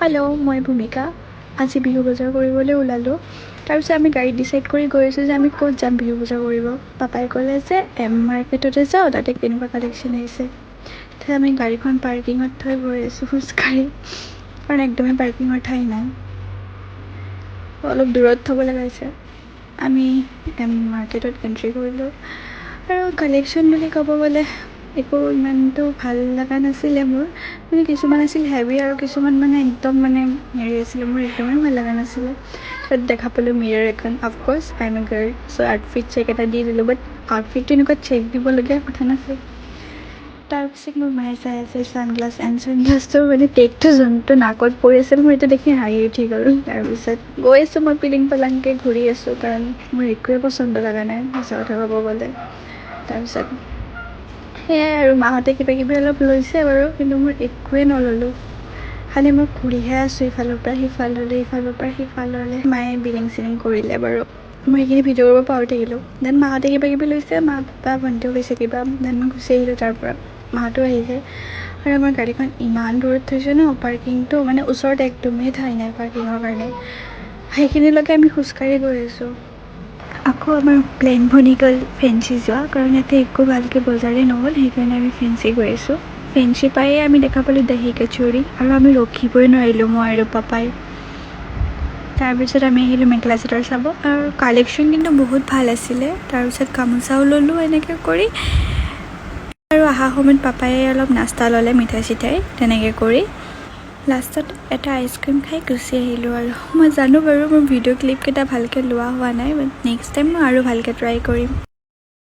hello' মই ভূমিকা আজি বিহু বজাৰ কৰিবলৈ ওলালোঁ তাৰপিছত আমি গাড়ীত ডিচাইড কৰি গৈ আছোঁ যে আমি ক'ত যাম বিহু বজাৰ কৰিব পাপাই ক'লে যে এম মাৰ্কেটতে যাওঁ তাতে কেনেকুৱা কালেকশ্যন আহিছে তাৰপিছত আমি গাড়ীখন পাৰ্কিঙত থৈ গৈ আছোঁ খোজকাঢ়ি কাৰণ একদমেই পাৰ্কিঙৰ ঠাই নাই অলপ দূৰত থ'ব লগা হৈছে আমি এম মাৰ্কেটত এণ্ট্ৰি কৰিলোঁ আৰু কালেকশ্যন বুলি ক'ব গ'লে একো ইমানটো ভাল লগা নাছিলে মোৰ মানে কিছুমান আছিল হেভি আৰু কিছুমান মানে একদম মানে হেৰি আছিলে মোৰ একদমেই ভাল লগা নাছিলে তাত দেখা পালোঁ মিৰৰ এখন of course I am a girl so' outfit check এটা দি দিলোঁ বাট আউটফিটটো এনেকুৱা চেক দিবলগীয়া কথা নাছিল তাৰপিছত মোৰ মায়ে চাই আছে ছানগ্লাছটো মানে টেগটো যোনটো নাকত পৰি আছিল মোৰ এইটো দেখি হাঁহি উঠি গ'ল তাৰপিছত গৈ আছোঁ মই পিলিং পালাংকৈ ঘূৰি আছোঁ কাৰণ মোৰ একোৱে পচন্দ লগা নাই সঁচা কথা ক'ব গ'লে তাৰপিছত সেয়াই আৰু মাহঁতে কিবা কিবি অলপ লৈছে বাৰু কিন্তু মোৰ একোৱেই নল'লোঁ খালি মই ঘূৰিহে আছোঁ ইফালৰ পৰা সিফাললৈ ইফালৰ পৰা সিফাললৈ মায়ে বিলিং চিলিং কৰিলে বাৰু মই সেইখিনি ভিডিঅ' কৰিব পাহৰি থাকিলোঁ দেন মাহঁতে কিবা কিবি লৈছে মা পাপা ভণ্টিও লৈছে কিবা দেন মই গুচি আহিলোঁ তাৰ পৰা মাহঁতো আহিছে আৰু আমাৰ গাড়ীখন ইমান দূৰত থৈছে ন পাৰ্কিংটো মানে ওচৰত একদমেই ঠাই নাই পাৰ্কিঙৰ কাৰণে সেইখিনিলৈকে আমি খোজকাঢ়ি গৈ আছোঁ আকৌ আমাৰ প্লেন বনি গ'ল ফেঞ্চি যোৱা কাৰণ ইয়াতে একো ভালকৈ বজাৰেই নহ'ল সেইকাৰণে আমি ফেঞ্চি গৈ আছোঁ ফেঞ্চি পায়ে আমি দেখা পালোঁ দহি কচুৰি আৰু আমি ৰখিবই নোৱাৰিলোঁ মই আৰু পাপাই তাৰপিছত আমি আহিলোঁ মেখেলা চাদৰ চাব আৰু কালেকশ্যন কিন্তু বহুত ভাল আছিলে তাৰপিছত গামোচাও ল'লোঁ এনেকৈ কৰি আৰু অহা সময়ত পাপাই অলপ নাস্তা ল'লে মিঠাই চিঠাই তেনেকৈ কৰি লাষ্টত এটা আইচক্ৰীম খাই গুচি আহিলোঁ আৰু মই জানো বাৰু মোৰ ভিডিঅ' ক্লিপকেইটা ভালকৈ লোৱা হোৱা নাই বাট নেক্সট টাইম মই আৰু ভালকৈ ট্ৰাই কৰিম